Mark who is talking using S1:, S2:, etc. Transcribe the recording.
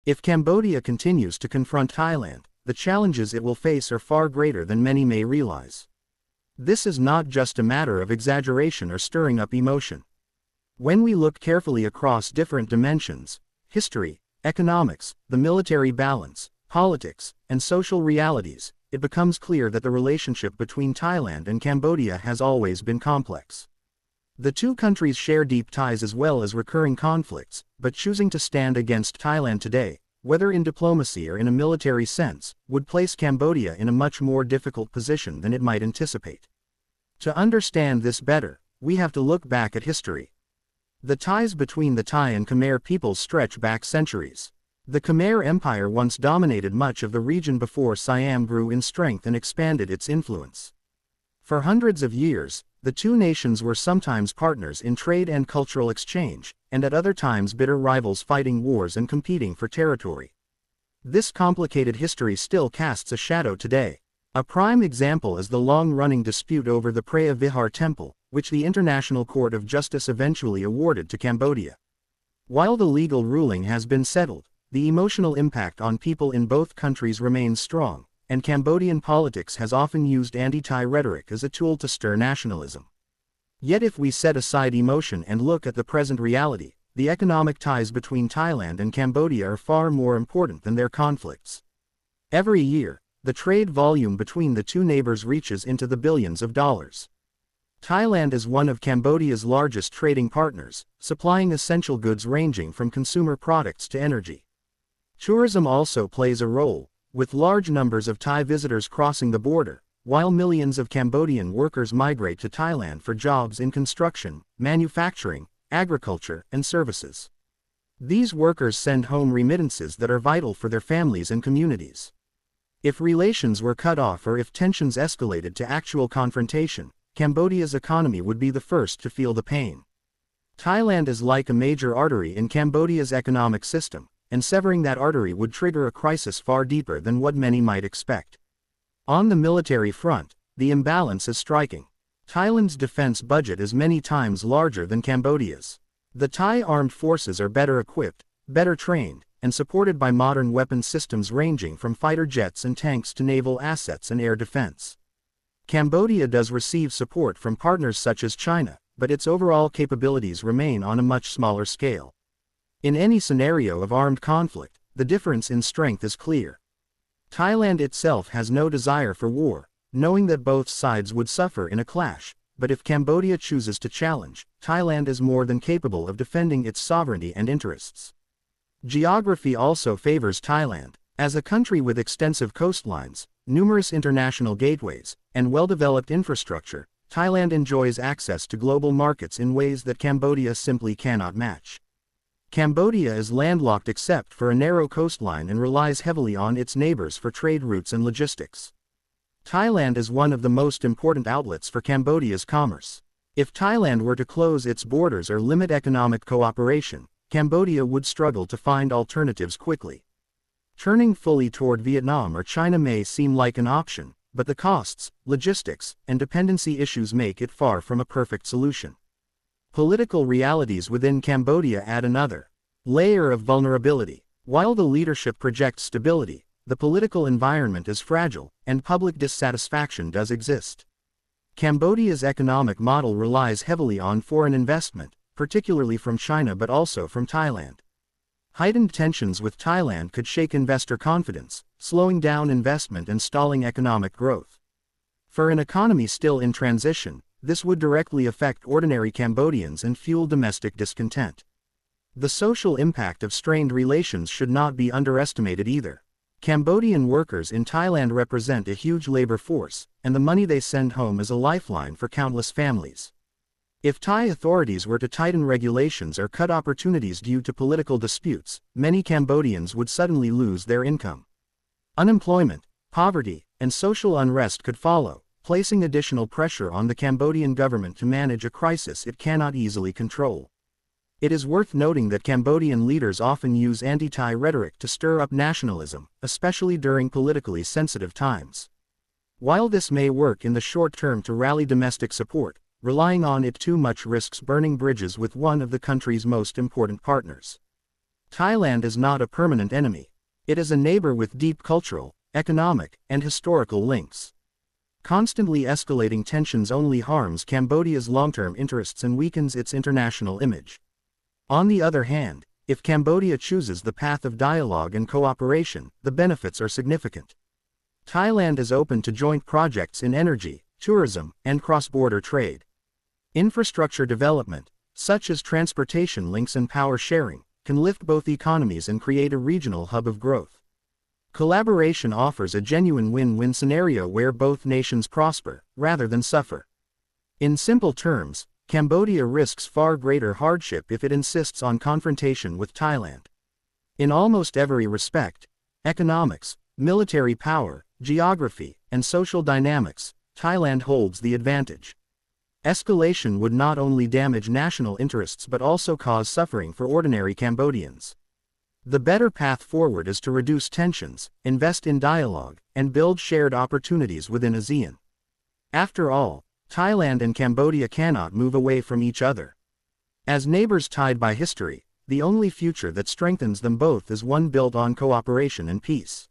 S1: If Cambodia continues to confront Thailand, the challenges it will face are far greater than many may realize. This is not just a matter of exaggeration or stirring up emotion. When we look carefully across different dimensions, history, economics, the military balance, politics, and social realities, it becomes clear that the relationship between Thailand and Cambodia has always been complex. The two countries share deep ties as well as recurring conflicts, but choosing to stand against Thailand today, whether in diplomacy or in a military sense, would place Cambodia in a much more difficult position than it might anticipate. To understand this better, we have to look back at history. The ties between the Thai and Khmer peoples stretch back centuries. The Khmer Empire once dominated much of the region before Siam grew in strength and expanded its influence. For hundreds of years, the two nations were sometimes partners in trade and cultural exchange, and at other times bitter rivals fighting wars and competing for territory. This complicated history still casts a shadow today. A prime example is the long-running dispute over the Preah Vihar temple, which the International Court of Justice eventually awarded to Cambodia. While the legal ruling has been settled, the emotional impact on people in both countries remains strong, and Cambodian politics has often used anti-Thai rhetoric as a tool to stir nationalism. Yet if we set aside emotion and look at the present reality, the economic ties between Thailand and Cambodia are far more important than their conflicts. Every year, the trade volume between the two neighbors reaches into the billions of dollars. Thailand is one of Cambodia's largest trading partners, supplying essential goods ranging from consumer products to energy. Tourism also plays a role, with large numbers of Thai visitors crossing the border, while millions of Cambodian workers migrate to Thailand for jobs in construction, manufacturing, agriculture, and services. These workers send home remittances that are vital for their families and communities. If relations were cut off or if tensions escalated to actual confrontation, Cambodia's economy would be the first to feel the pain. Thailand is like a major artery in Cambodia's economic system, and severing that artery would trigger a crisis far deeper than what many might expect. On the military front, the imbalance is striking. Thailand's defense budget is many times larger than Cambodia's. The Thai armed forces are better equipped, better trained, and supported by modern weapon systems ranging from fighter jets and tanks to naval assets and air defense. Cambodia does receive support from partners such as China, but its overall capabilities remain on a much smaller scale. In any scenario of armed conflict, the difference in strength is clear. Thailand itself has no desire for war, knowing that both sides would suffer in a clash, but if Cambodia chooses to challenge, Thailand is more than capable of defending its sovereignty and interests. Geography also favors Thailand. As a country with extensive coastlines, numerous international gateways, and well-developed infrastructure, Thailand enjoys access to global markets in ways that Cambodia simply cannot match. Cambodia is landlocked except for a narrow coastline and relies heavily on its neighbors for trade routes and logistics. Thailand is one of the most important outlets for Cambodia's commerce. If Thailand were to close its borders or limit economic cooperation, Cambodia would struggle to find alternatives quickly. Turning fully toward Vietnam or China may seem like an option, but the costs, logistics, and dependency issues make it far from a perfect solution. Political realities within Cambodia add another layer of vulnerability. While the leadership projects stability, the political environment is fragile, and public dissatisfaction does exist. Cambodia's economic model relies heavily on foreign investment, particularly from China but also from Thailand. Heightened tensions with Thailand could shake investor confidence, slowing down investment and stalling economic growth. For an economy still in transition, this would directly affect ordinary Cambodians and fuel domestic discontent. The social impact of strained relations should not be underestimated either. Cambodian workers in Thailand represent a huge labor force, and the money they send home is a lifeline for countless families. If Thai authorities were to tighten regulations or cut opportunities due to political disputes, many Cambodians would suddenly lose their income. Unemployment, poverty, and social unrest could follow, placing additional pressure on the Cambodian government to manage a crisis it cannot easily control. It is worth noting that Cambodian leaders often use anti-Thai rhetoric to stir up nationalism, especially during politically sensitive times. While this may work in the short term to rally domestic support, relying on it too much risks burning bridges with one of the country's most important partners. Thailand is not a permanent enemy. It is a neighbor with deep cultural, economic, and historical links. Constantly escalating tensions only harms Cambodia's long-term interests and weakens its international image. On the other hand, if Cambodia chooses the path of dialogue and cooperation, the benefits are significant. Thailand is open to joint projects in energy, tourism, and cross-border trade. Infrastructure development, such as transportation links and power sharing, can lift both economies and create a regional hub of growth. Collaboration offers a genuine win-win scenario where both nations prosper, rather than suffer. In simple terms, Cambodia risks far greater hardship if it insists on confrontation with Thailand. In almost every respect, economics, military power, geography, and social dynamics, Thailand holds the advantage. Escalation would not only damage national interests but also cause suffering for ordinary Cambodians. The better path forward is to reduce tensions, invest in dialogue, and build shared opportunities within ASEAN. After all, Thailand and Cambodia cannot move away from each other. As neighbors tied by history, the only future that strengthens them both is one built on cooperation and peace.